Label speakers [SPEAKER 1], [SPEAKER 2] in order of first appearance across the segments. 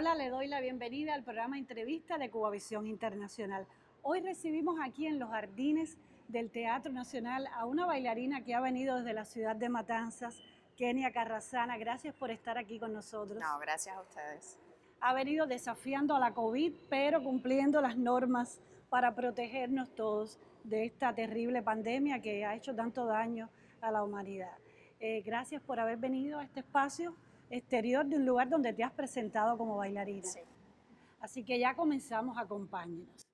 [SPEAKER 1] Hola, le doy la bienvenida al programa Entrevista de Cubavisión Internacional. Hoy recibimos aquí en los jardines del Teatro Nacional a una bailarina que ha venido desde la ciudad de Matanzas, Kenia Carrasana. Gracias por estar aquí con nosotros.
[SPEAKER 2] No, gracias a ustedes.
[SPEAKER 1] Ha venido desafiando a la COVID, pero cumpliendo las normas para protegernos todos de esta terrible pandemia que ha hecho tanto daño a la humanidad. Gracias por haber venido a este espacio exterior de un lugar donde te has presentado como bailarina.
[SPEAKER 2] Sí.
[SPEAKER 1] Así que ya comenzamos, acompáñenos.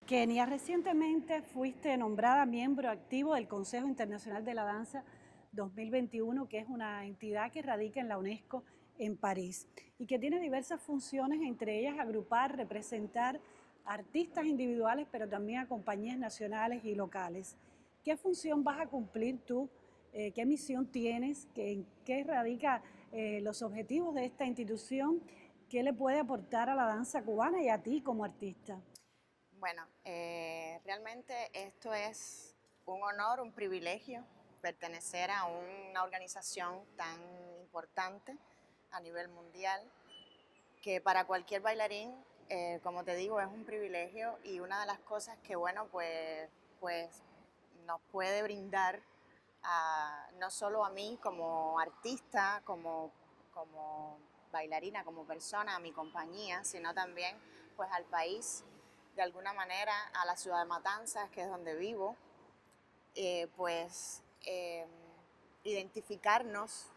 [SPEAKER 1] Kenia, recientemente fuiste nombrada miembro activo del Consejo Internacional de la Danza 2021, que es una entidad que radica en la UNESCO en París y que tiene diversas funciones, entre ellas agrupar, representar artistas individuales, pero también a compañías nacionales y locales. ¿Qué función vas a cumplir tú? ¿Qué misión tienes? ¿En qué radica los objetivos de esta institución? ¿Qué le puede aportar a la danza cubana y a ti como artista?
[SPEAKER 2] Bueno, realmente esto es un honor, un privilegio pertenecer a una organización tan importante a nivel mundial que para cualquier bailarín, como te digo, es un privilegio y una de las cosas que, bueno, pues nos puede brindar no solo a mí como artista, como bailarina, como persona, a mi compañía, sino también pues al país, de alguna manera a la ciudad de Matanzas, que es donde vivo, pues identificarnos,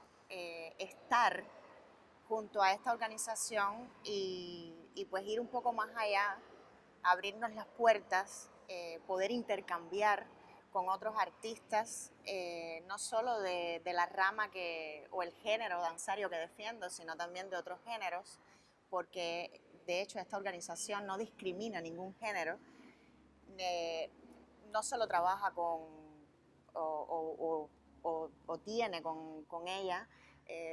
[SPEAKER 2] estar junto a esta organización y pues ir un poco más allá, abrirnos las puertas, poder intercambiar con otros artistas, no solo de la rama o el género danzario que defiendo, sino también de otros géneros, porque de hecho esta organización no discrimina ningún género, no solo trabaja o tiene con ella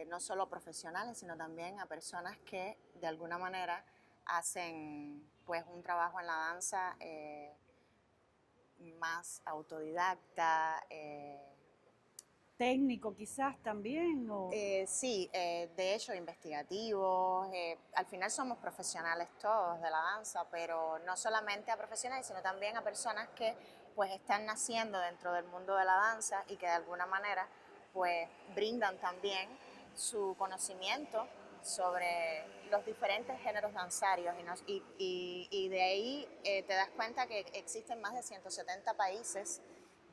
[SPEAKER 2] no solo profesionales, sino también a personas que de alguna manera hacen pues un trabajo en la danza más autodidacta.
[SPEAKER 1] Técnico quizás también, o
[SPEAKER 2] Sí, de hecho investigativos, al final somos profesionales todos de la danza, pero no solamente a profesionales, sino también a personas que pues están naciendo dentro del mundo de la danza y que de alguna manera pues brindan también su conocimiento sobre los diferentes géneros danzarios y de ahí te das cuenta que existen más de 170 países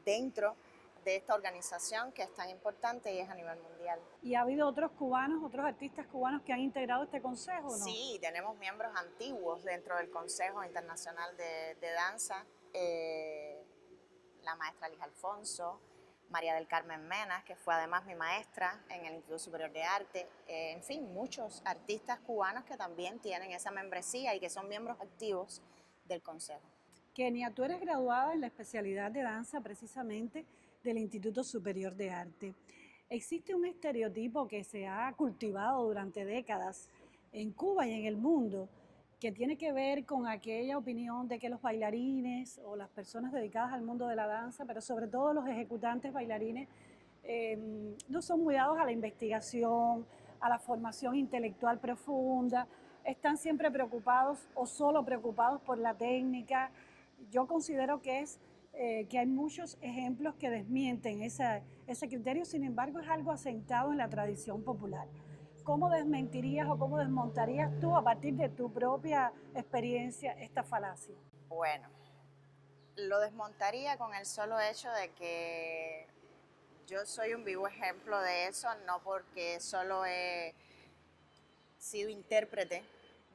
[SPEAKER 2] dentro de esta organización que es tan importante y es a nivel mundial.
[SPEAKER 1] ¿y ha habido otros cubanos, otros artistas cubanos que han integrado este consejo o no?
[SPEAKER 2] Sí, tenemos miembros antiguos dentro del Consejo Internacional de Danza, la maestra Liz Alfonso, María del Carmen Menas, que fue además mi maestra en el Instituto Superior de Arte, en fin, muchos artistas cubanos que también tienen esa membresía y que son miembros activos del Consejo.
[SPEAKER 1] Kenia, tú eres graduada en la especialidad de danza precisamente del Instituto Superior de Arte. Existe un estereotipo que se ha cultivado durante décadas en Cuba y en el mundo que tiene que ver con aquella opinión de que los bailarines o las personas dedicadas al mundo de la danza, pero sobre todo los ejecutantes bailarines, no son muy dados a la investigación, a la formación intelectual profunda, están siempre preocupados o solo preocupados por la técnica. Yo considero que hay muchos ejemplos que desmienten ese criterio, sin embargo es algo asentado en la tradición popular. ¿Cómo desmentirías o cómo desmontarías tú a partir de tu propia experiencia esta falacia?
[SPEAKER 2] Bueno, lo desmontaría con el solo hecho de que yo soy un vivo ejemplo de eso, no porque solo he sido intérprete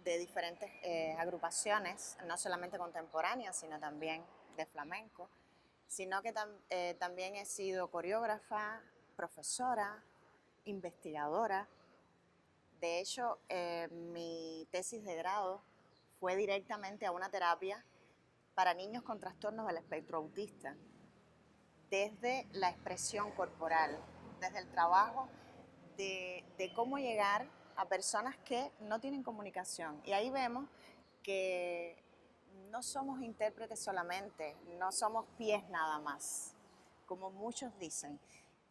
[SPEAKER 2] de diferentes agrupaciones, no solamente contemporáneas, sino también de flamenco, sino que también he sido coreógrafa, profesora, investigadora. De hecho, mi tesis de grado fue directamente a una terapia para niños con trastornos del espectro autista, desde la expresión corporal, desde el trabajo de cómo llegar a personas que no tienen comunicación. Y ahí vemos que no somos intérpretes solamente, no somos pies nada más, como muchos dicen.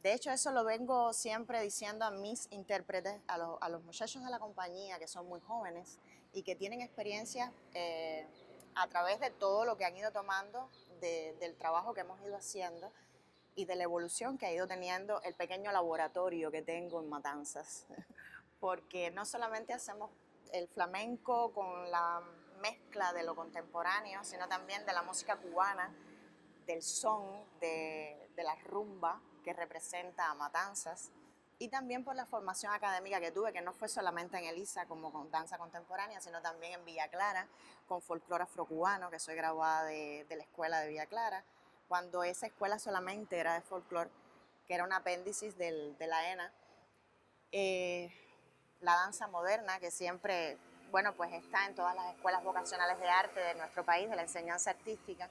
[SPEAKER 2] De hecho, eso lo vengo siempre diciendo a mis intérpretes, a los muchachos de la compañía que son muy jóvenes y que tienen experiencia a través de todo lo que han ido tomando, del trabajo que hemos ido haciendo y de la evolución que ha ido teniendo el pequeño laboratorio que tengo en Matanzas. Porque no solamente hacemos el flamenco con la mezcla de lo contemporáneo, sino también de la música cubana, del son, de la rumba que representa a Matanzas, y también por la formación académica que tuve, que no fue solamente en Elisa como con danza contemporánea, sino también en Villa Clara, con folclore afrocubano, que soy graduada de la escuela de Villa Clara, cuando esa escuela solamente era de folclore, que era un apéndice de la ENA. La danza moderna, que siempre, bueno, pues está en todas las escuelas vocacionales de arte de nuestro país, de la enseñanza artística.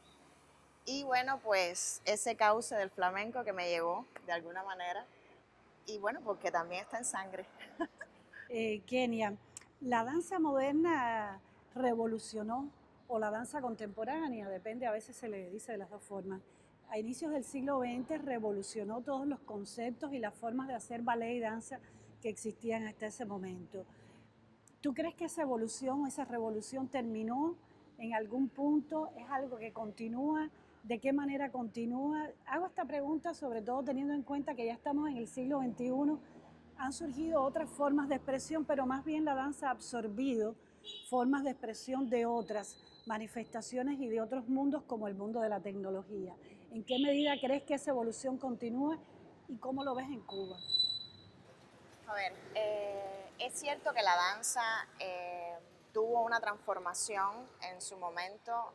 [SPEAKER 2] Y bueno, pues ese cauce del flamenco que me llegó de alguna manera, y bueno, porque también está en sangre.
[SPEAKER 1] Kenia, la danza moderna revolucionó, o la danza contemporánea, depende, a veces se le dice de las dos formas. A inicios del siglo XX revolucionó todos los conceptos y las formas de hacer ballet y danza que existían hasta ese momento. ¿Tú crees que esa evolución o esa revolución terminó en algún punto? ¿Es algo que continúa? ¿De qué manera continúa? Hago esta pregunta sobre todo teniendo en cuenta que ya estamos en el siglo XXI. Han surgido otras formas de expresión, pero más bien la danza ha absorbido formas de expresión de otras manifestaciones y de otros mundos como el mundo de la tecnología. ¿En qué medida crees que esa evolución continúa y cómo lo ves en Cuba?
[SPEAKER 2] A ver, es cierto que la danza tuvo una transformación en su momento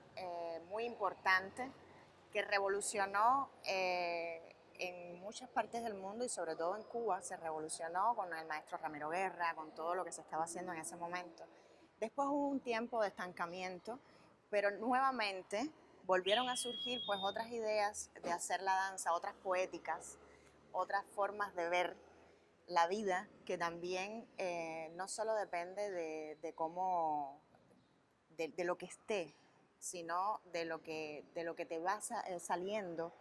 [SPEAKER 2] muy importante que revolucionó en muchas partes del mundo y sobre todo en Cuba. Se revolucionó con el maestro Ramiro Guerra, con todo lo que se estaba haciendo en ese momento. Después hubo un tiempo de estancamiento, pero nuevamente volvieron a surgir pues otras ideas de hacer la danza, otras poéticas, otras formas de ver la vida, que también no solo depende de cómo, de lo que esté, sino de lo que te va saliendo,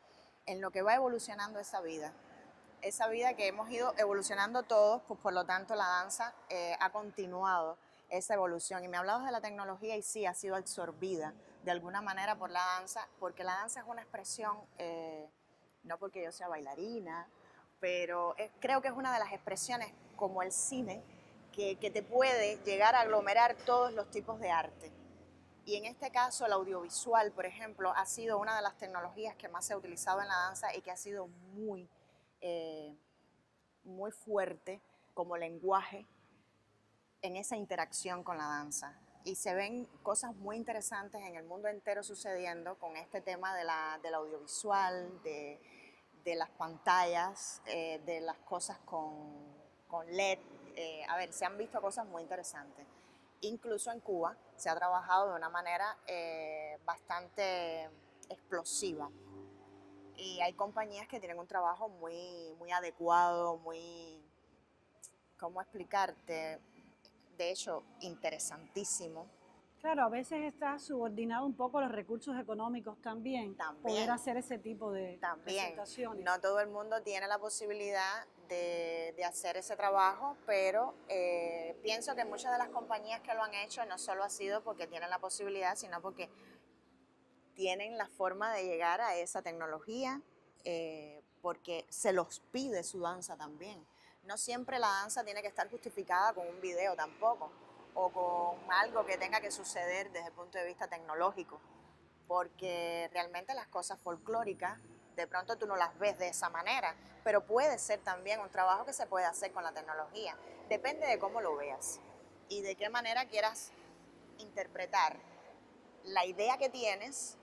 [SPEAKER 2] en lo que va evolucionando esa vida. Esa vida que hemos ido evolucionando todos, pues por lo tanto la danza ha continuado esa evolución. Y me hablabas de la tecnología y sí, ha sido absorbida de alguna manera por la danza, porque la danza es una expresión, no porque yo sea bailarina, pero creo que es una de las expresiones como el cine que te puede llegar a aglomerar todos los tipos de arte. Y en este caso el audiovisual, por ejemplo, ha sido una de las tecnologías que más se ha utilizado en la danza y que ha sido eh, muy fuerte como lenguaje en esa interacción con la danza. Y se ven cosas muy interesantes en el mundo entero sucediendo con este tema del audiovisual, de las pantallas, de las cosas con LED. A ver, se han visto cosas muy interesantes. Incluso en Cuba se ha trabajado de una manera bastante explosiva. Y hay compañías que tienen un trabajo muy adecuado, ¿cómo explicarte? De hecho, interesantísimo.
[SPEAKER 1] Claro, a veces está subordinado un poco a los recursos económicos también, poder
[SPEAKER 2] También,
[SPEAKER 1] hacer ese tipo de
[SPEAKER 2] también.
[SPEAKER 1] presentaciones.
[SPEAKER 2] No todo el mundo tiene la posibilidad de hacer ese trabajo, pero pienso que muchas de las compañías que lo han hecho no solo ha sido porque tienen la posibilidad, sino porque tienen la forma de llegar a esa tecnología, porque se los pide su danza también. No siempre la danza tiene que estar justificada con un video tampoco, o con algo que tenga que suceder desde el punto de vista tecnológico, porque realmente las cosas folclóricas, de pronto tú no las ves de esa manera, pero puede ser también un trabajo que se puede hacer con la tecnología. Depende de cómo lo veas y de qué manera quieras interpretar la idea que tienes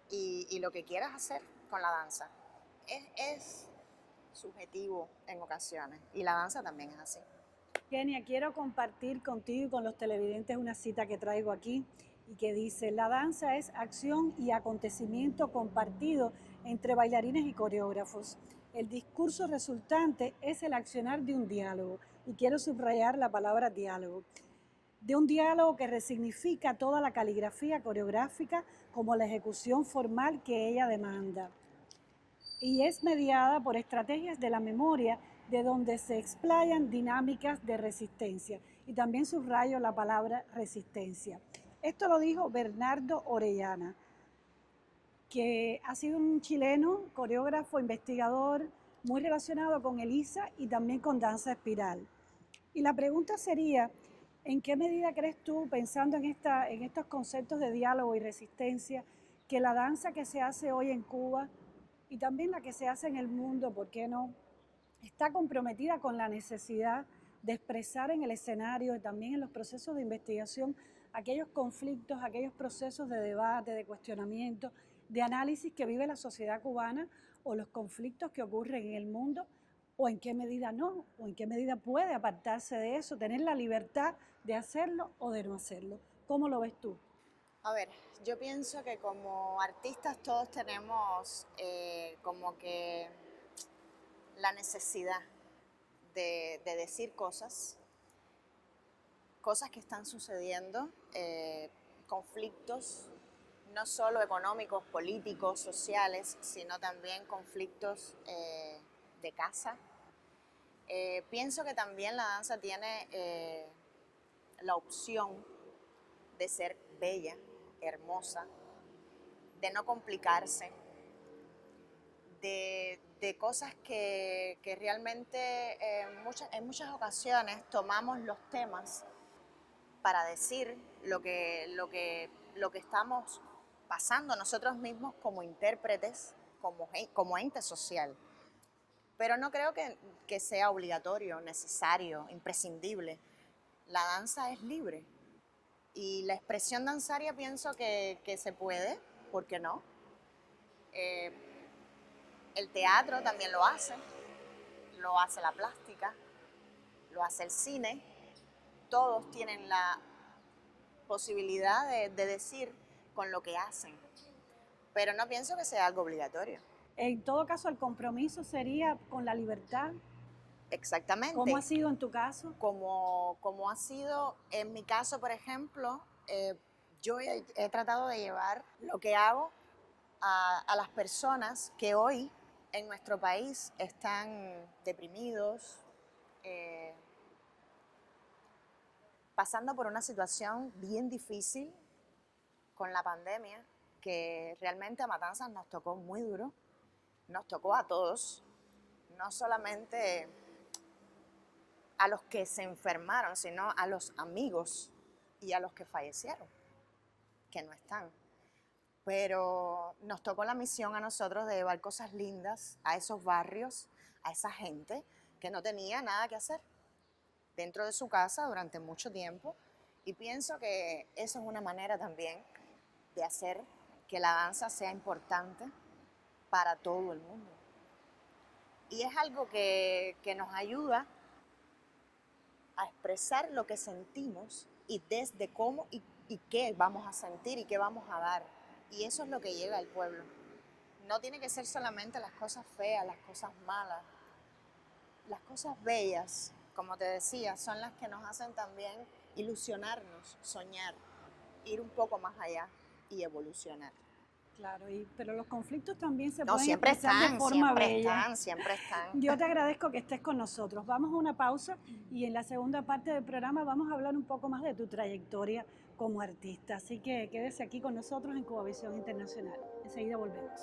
[SPEAKER 2] y lo que quieras hacer con la danza. Es subjetivo en ocasiones y la danza también es así.
[SPEAKER 1] Kenia, quiero compartir contigo y con los televidentes una cita que traigo aquí y que dice: la danza es acción y acontecimiento compartido entre bailarines y coreógrafos. El discurso resultante es el accionar de un diálogo, y quiero subrayar la palabra diálogo. de un diálogo que resignifica toda la caligrafía coreográfica como la ejecución formal que ella demanda. Y es mediada por estrategias de la memoria de donde se explayan dinámicas de resistencia. Y también subrayo la palabra resistencia. Esto lo dijo Bernardo Orellana, que ha sido un chileno, coreógrafo, investigador, muy relacionado con Elisa y también con danza espiral. Y la pregunta sería, ¿en qué medida crees tú, pensando en estos conceptos de diálogo y resistencia, que la danza que se hace hoy en Cuba y también la que se hace en el mundo, ¿por qué no?, está comprometida con la necesidad de expresar en el escenario y también en los procesos de investigación aquellos conflictos, aquellos procesos de debate, de cuestionamiento, de análisis que vive la sociedad cubana o los conflictos que ocurren en el mundo, o en qué medida no, o en qué medida puede apartarse de eso, tener la libertad de hacerlo o de no hacerlo? ¿Cómo lo ves tú?
[SPEAKER 2] A ver, yo pienso que como artistas todos tenemos como que la necesidad de decir cosas que están sucediendo, conflictos no solo económicos, políticos, sociales, sino también conflictos de casa. Pienso que también la danza tiene la opción de ser bella, hermosa, de no complicarse, de cosas que realmente en muchas ocasiones tomamos los temas para decir lo que estamos pasando nosotros mismos como intérpretes, como ente social. Pero no creo que sea obligatorio, necesario, imprescindible. La danza es libre y la expresión danzaria pienso que se puede, ¿por qué no? El teatro también lo hace la plástica, lo hace el cine. Todos tienen la posibilidad de decir con lo que hacen, pero no pienso que sea algo obligatorio.
[SPEAKER 1] En todo caso, el compromiso sería con la libertad.
[SPEAKER 2] Exactamente.
[SPEAKER 1] ¿Cómo ha sido en tu caso?
[SPEAKER 2] Como ha sido en mi caso, por ejemplo, yo he tratado de llevar lo que hago a las personas que hoy en nuestro país están deprimidos, pasando por una situación bien difícil con la pandemia, que realmente a Matanzas nos tocó muy duro, nos tocó a todos, no solamente a los que se enfermaron, sino a los amigos y a los que fallecieron, que no están. Pero nos tocó la misión a nosotros de llevar cosas lindas a esos barrios, a esa gente que no tenía nada que hacer dentro de su casa durante mucho tiempo. Y pienso que eso es una manera también de hacer que la danza sea importante para todo el mundo. Y es algo que nos ayuda a expresar lo que sentimos y desde cómo y qué vamos a sentir y qué vamos a dar. Y eso es lo que llega al pueblo. No tiene que ser solamente las cosas feas, las cosas malas. Las cosas bellas, como te decía, son las que nos hacen también ilusionarnos, soñar, ir un poco más allá y evolucionar.
[SPEAKER 1] Claro, pero los conflictos también se pueden
[SPEAKER 2] siempre
[SPEAKER 1] expresar
[SPEAKER 2] están,
[SPEAKER 1] de forma
[SPEAKER 2] siempre
[SPEAKER 1] bella.
[SPEAKER 2] están, siempre están.
[SPEAKER 1] Yo te agradezco que estés con nosotros. Vamos a una pausa y en la segunda parte del programa vamos a hablar un poco más de tu trayectoria como artista. Así que quédese aquí con nosotros en Cubavisión Internacional. Enseguida volvemos.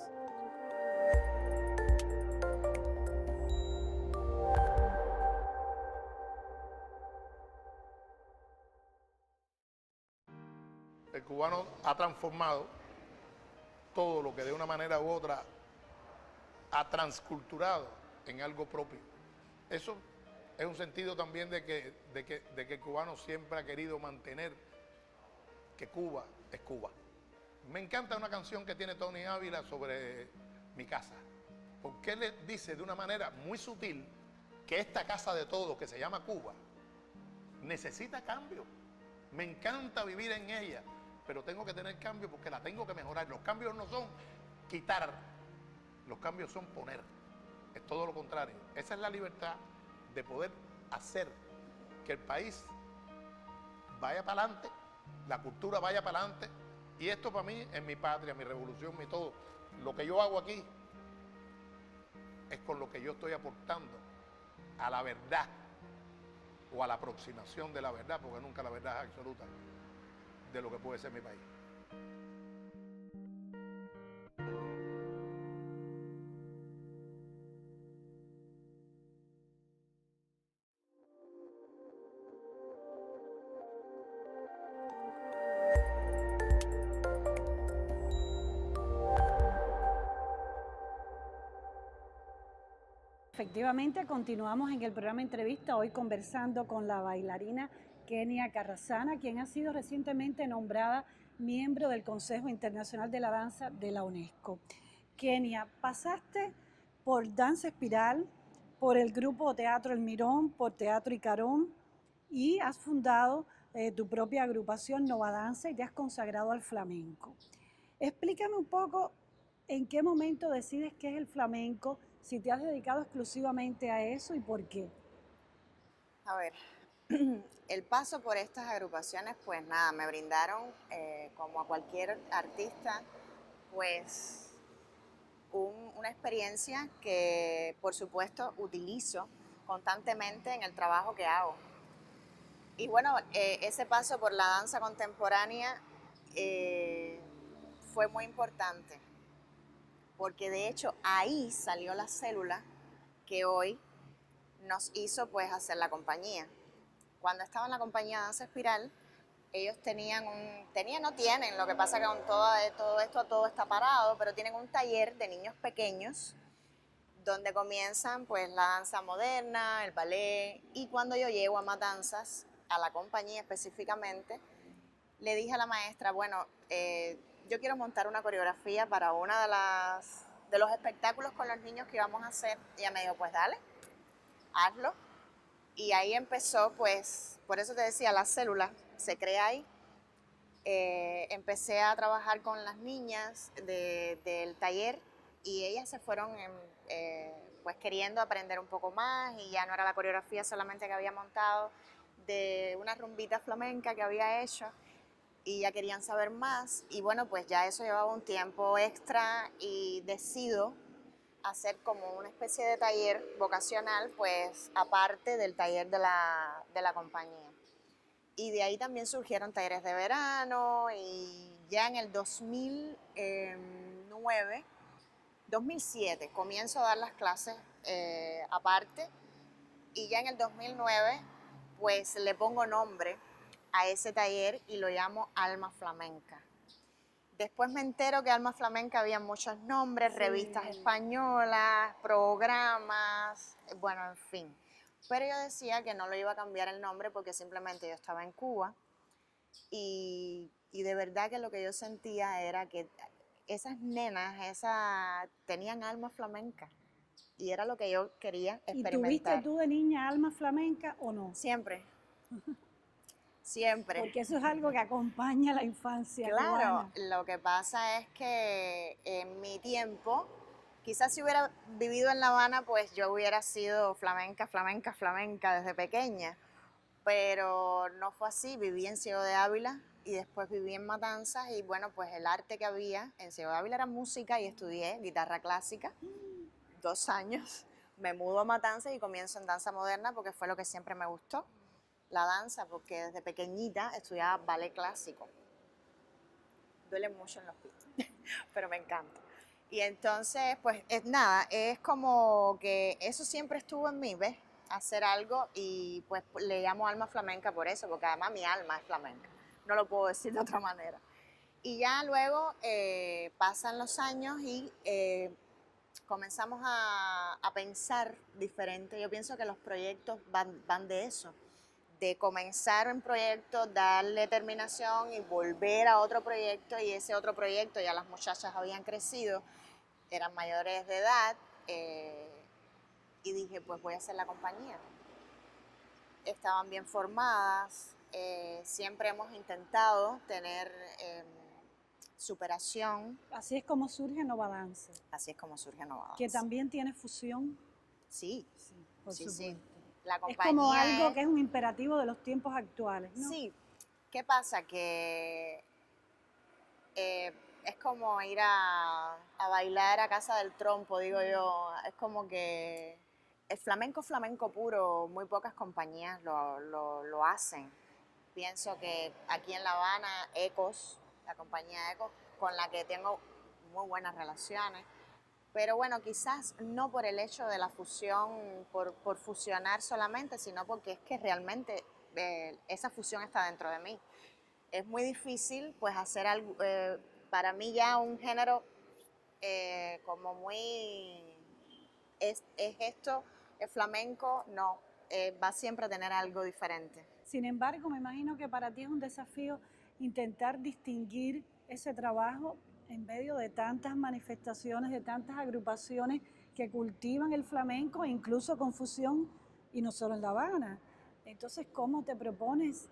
[SPEAKER 3] El cubano ha transformado todo lo que de una manera u otra ha transculturado en algo propio. Eso es un sentido también de que el cubano siempre ha querido mantener que Cuba es Cuba. Me encanta una canción que tiene Tony Ávila sobre mi casa, porque él le dice de una manera muy sutil que esta casa de todos, que se llama Cuba, necesita cambio. Me encanta vivir en ella, pero tengo que tener cambio porque la tengo que mejorar. Los cambios no son quitar, los cambios son poner. Es todo lo contrario. Esa es la libertad de poder hacer que el país vaya para adelante, la cultura vaya para adelante. Y esto para mí es mi patria, mi revolución, mi todo. Lo que yo hago aquí es con lo que yo estoy aportando a la verdad o a la aproximación de la verdad, porque nunca la verdad es absoluta, de lo que puede ser mi país.
[SPEAKER 1] Efectivamente, continuamos en el programa Entrevista, hoy conversando con la bailarina Kenia Carrasana, quien ha sido recientemente nombrada miembro del Consejo Internacional de la Danza de la UNESCO. Kenia, pasaste por Danza Espiral, por el grupo Teatro El Mirón, por Teatro Icarón y has fundado tu propia agrupación Nova Danza y te has consagrado al flamenco. Explícame un poco en qué momento decides qué es el flamenco, si te has dedicado exclusivamente a eso y por qué.
[SPEAKER 2] A ver, el paso por estas agrupaciones, pues nada, me brindaron, como a cualquier artista, pues una experiencia que, por supuesto, utilizo constantemente en el trabajo que hago. Y bueno, ese paso por la danza contemporánea fue muy importante, porque de hecho ahí salió la célula que hoy nos hizo pues hacer la compañía. Cuando estaba en la compañía Danza Espiral, ellos no tienen, lo que pasa que con todo esto todo está parado, pero tienen un taller de niños pequeños donde comienzan pues la danza moderna, el ballet, y cuando yo llego a Matanzas, a la compañía específicamente, le dije a la maestra, bueno, yo quiero montar una coreografía para una de los espectáculos con los niños que íbamos a hacer. Y ella me dijo, pues dale, hazlo. Y ahí empezó, pues, por eso te decía, la célula se crea ahí. Empecé a trabajar con las niñas del taller y ellas se fueron pues queriendo aprender un poco más, y ya no era la coreografía solamente que había montado de una rumbita flamenca que había hecho, y ya querían saber más, y bueno, pues ya eso llevaba un tiempo extra y decido hacer como una especie de taller vocacional, pues aparte del taller de la compañía. Y de ahí también surgieron talleres de verano, y ya en el 2007 comienzo a dar las clases aparte, y ya en el 2009 pues le pongo nombre a ese taller y lo llamo Alma Flamenca. Después me entero que Alma Flamenca había muchos nombres, sí, revistas españolas, programas, bueno, en fin. Pero yo decía que no lo iba a cambiar el nombre porque simplemente yo estaba en Cuba, y de verdad que lo que yo sentía era que esas nenas tenían alma flamenca, y era lo que yo quería experimentar.
[SPEAKER 1] ¿Y tuviste tú de niña alma flamenca o no?
[SPEAKER 2] Siempre. Siempre.
[SPEAKER 1] Porque eso es algo que acompaña la infancia
[SPEAKER 2] Claro,
[SPEAKER 1] cubana.
[SPEAKER 2] lo que pasa es que en mi tiempo, quizás si hubiera vivido en La Habana, pues yo hubiera sido flamenca, flamenca, flamenca desde pequeña. Pero no fue así, viví en Ciego de Ávila y después viví en Matanzas, y bueno, pues el arte que había en Ciego de Ávila era música, y estudié guitarra clásica 2 años. Me mudo a Matanzas y comienzo en danza moderna porque fue lo que siempre me gustó, la danza, porque desde pequeñita estudiaba ballet clásico. Duele mucho en los pies, pero me encanta. Y entonces, pues es como que eso siempre estuvo en mí, ¿ves? Hacer algo, y pues le llamo alma flamenca por eso, porque además mi alma es flamenca, no lo puedo decir de otra manera. Y ya luego pasan los años y comenzamos a pensar diferente. Yo pienso que los proyectos van de eso, de comenzar un proyecto, darle terminación y volver a otro proyecto, y ese otro proyecto ya las muchachas habían crecido, eran mayores de edad, y dije, pues voy a hacer la compañía. Estaban bien formadas, siempre hemos intentado tener superación.
[SPEAKER 1] Así es como surge Nova Danza.
[SPEAKER 2] Así es como surge Nova Danza.
[SPEAKER 1] Que también tiene fusión.
[SPEAKER 2] Sí,
[SPEAKER 1] por supuesto.
[SPEAKER 2] Sí. La compañía
[SPEAKER 1] es como algo que es un imperativo de los tiempos actuales, ¿no?
[SPEAKER 2] Sí, ¿Qué pasa? Que es como ir a bailar a casa del trompo, digo yo. Es como que el flamenco puro, muy pocas compañías lo hacen. Pienso que aquí en La Habana, Ecos, la compañía Ecos, con la que tengo muy buenas relaciones, pero bueno, quizás no por el hecho de la fusión, por fusionar solamente, sino porque es que realmente esa fusión está dentro de mí. Es muy difícil pues hacer algo, para mí ya un género como muy, es esto, es flamenco, no, va siempre a tener algo diferente.
[SPEAKER 1] Sin embargo, me imagino que para ti es un desafío intentar distinguir ese trabajo en medio de tantas manifestaciones, de tantas agrupaciones que cultivan el flamenco, incluso con fusión, y no solo en La Habana. Entonces, ¿cómo te propones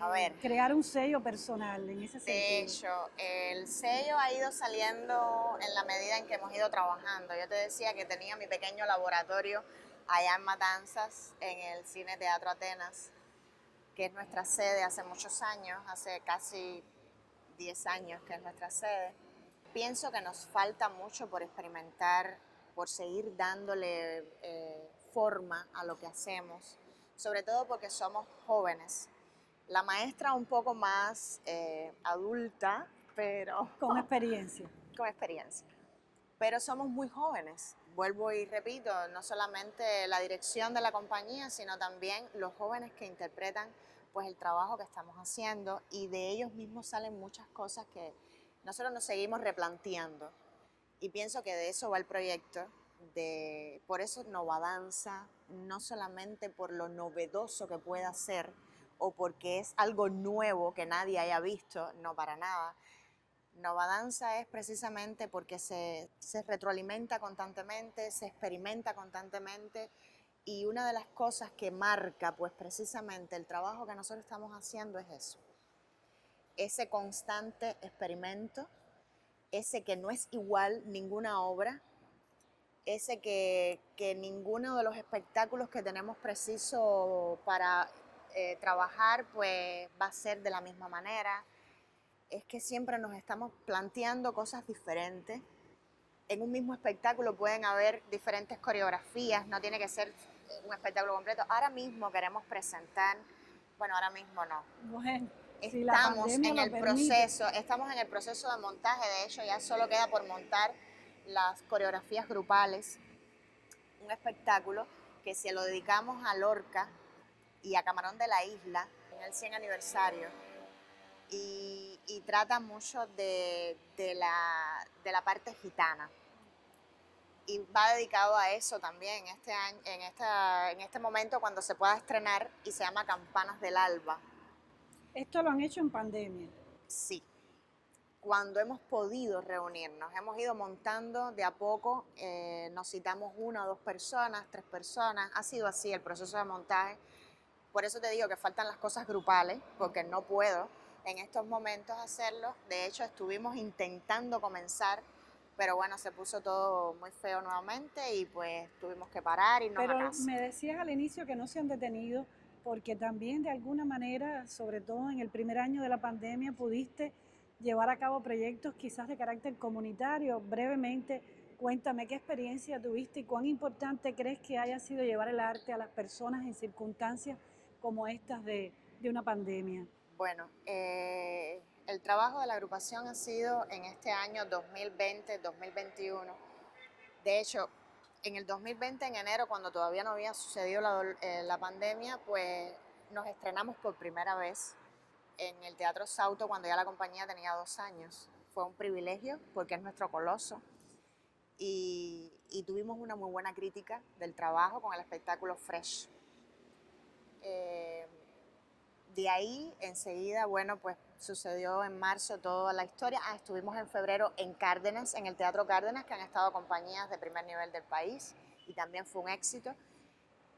[SPEAKER 2] A ver,
[SPEAKER 1] crear un sello personal en ese
[SPEAKER 2] de
[SPEAKER 1] sentido?
[SPEAKER 2] hecho, el sello ha ido saliendo en la medida en que hemos ido trabajando. Yo te decía que tenía mi pequeño laboratorio allá en Matanzas, en el Cine Teatro Atenas, que es nuestra sede hace muchos años, hace casi 10 años que es nuestra sede. Pienso que nos falta mucho por experimentar, por seguir dándole forma a lo que hacemos, sobre todo porque somos jóvenes. La maestra un poco más adulta, pero
[SPEAKER 1] Con experiencia.
[SPEAKER 2] con experiencia. Pero somos muy jóvenes. Vuelvo y repito, no solamente la dirección de la compañía, sino también los jóvenes que interpretan pues el trabajo que estamos haciendo, y de ellos mismos salen muchas cosas que nosotros nos seguimos replanteando. Y pienso que de eso va el proyecto, por eso Nova Danza, no solamente por lo novedoso que pueda ser o porque es algo nuevo que nadie haya visto, no, para nada. Nova Danza es precisamente porque se retroalimenta constantemente, se experimenta constantemente, y una de las cosas que marca pues precisamente el trabajo que nosotros estamos haciendo es eso, ese constante experimento, ese que no es igual ninguna obra, ese que ninguno de los espectáculos que tenemos preciso para trabajar pues va a ser de la misma manera. Es que siempre nos estamos planteando cosas diferentes. En un mismo espectáculo pueden haber diferentes coreografías, no tiene que ser un espectáculo completo. Ahora mismo queremos presentar, bueno, ahora mismo no.
[SPEAKER 1] Bueno, si la pandemia lo permite.
[SPEAKER 2] Estamos en el proceso de montaje, de hecho ya solo queda por montar las coreografías grupales, un espectáculo que se lo dedicamos a Lorca y a Camarón de la Isla en el 100 aniversario. Y trata mucho de la parte gitana. Y va dedicado a eso también este año, en este momento cuando se pueda estrenar, y se llama Campanas del Alba.
[SPEAKER 1] Esto lo han hecho en pandemia.
[SPEAKER 2] Sí, cuando hemos podido reunirnos, hemos ido montando de a poco, nos citamos 1 o 2 personas, 3 personas, ha sido así el proceso de montaje. Por eso te digo que faltan las cosas grupales, porque no puedo en estos momentos hacerlo. De hecho, estuvimos intentando comenzar, pero bueno, se puso todo muy feo nuevamente y pues tuvimos que parar y irnos a
[SPEAKER 1] Pero
[SPEAKER 2] casa.
[SPEAKER 1] me decías al inicio que no se han detenido porque también de alguna manera, sobre todo en el primer año de la pandemia, pudiste llevar a cabo proyectos quizás de carácter comunitario. Brevemente, cuéntame qué experiencia tuviste y cuán importante crees que haya sido llevar el arte a las personas en circunstancias como estas de una pandemia.
[SPEAKER 2] Bueno, el trabajo de la agrupación ha sido en este año 2020-2021. De hecho, en el 2020, en enero, cuando todavía no había sucedido la pandemia, pues nos estrenamos por primera vez en el Teatro Sauto cuando ya la compañía tenía 2 años. Fue un privilegio porque es nuestro coloso, y tuvimos una muy buena crítica del trabajo con el espectáculo Fresh. De ahí enseguida, bueno, pues sucedió en marzo toda la historia. Estuvimos en febrero en Cárdenas, en el Teatro Cárdenas, que han estado compañías de primer nivel del país, y también fue un éxito.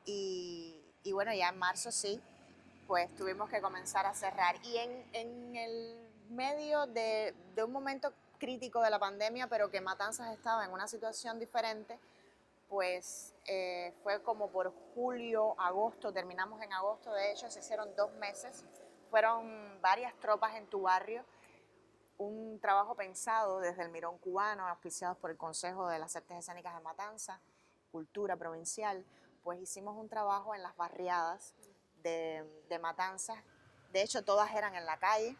[SPEAKER 2] Y bueno, ya en marzo sí, pues tuvimos que comenzar a cerrar. Y en el medio de un momento crítico de la pandemia, pero que Matanzas estaba en una situación diferente, pues fue como por julio, agosto, terminamos en agosto, de hecho se hicieron 2 meses, fueron varias tropas en tu barrio, un trabajo pensado desde el Mirón Cubano, auspiciados por el Consejo de las Artes Escénicas de Matanza, Cultura Provincial, pues hicimos un trabajo en las barriadas de Matanzas. De hecho, todas eran en la calle.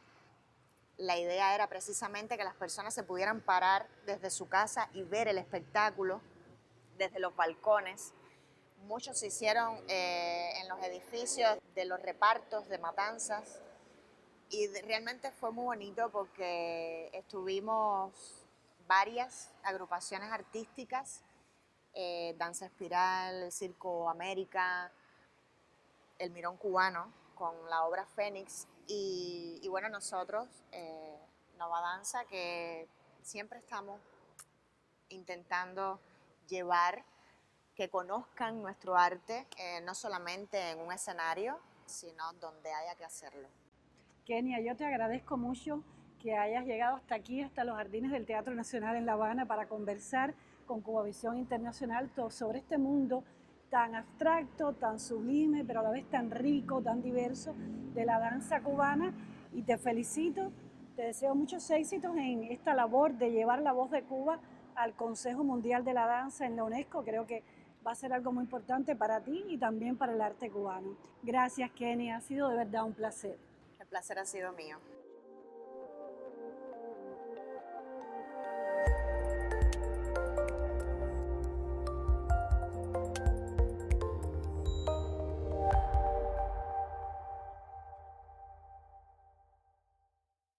[SPEAKER 2] La idea era precisamente que las personas se pudieran parar desde su casa y ver el espectáculo desde los balcones. Muchos se hicieron en los edificios de los repartos de Matanzas y realmente fue muy bonito porque estuvimos varias agrupaciones artísticas, Danza Espiral, el Circo América, el Mirón Cubano con la obra Fénix y bueno, nosotros, Nova Danza, que siempre estamos intentando llevar que conozcan nuestro arte, no solamente en un escenario, sino donde haya que hacerlo.
[SPEAKER 1] Kenia, yo te agradezco mucho que hayas llegado hasta aquí, hasta los jardines del Teatro Nacional en La Habana, para conversar con Cubavisión Internacional sobre este mundo tan abstracto, tan sublime, pero a la vez tan rico, tan diverso de la danza cubana. Y te felicito, te deseo muchos éxitos en esta labor de llevar la voz de Cuba al Consejo Mundial de la Danza en la UNESCO. Creo que va a ser algo muy importante para ti y también para el arte cubano. Gracias, Kenia, ha sido de verdad un placer.
[SPEAKER 2] El placer ha sido mío.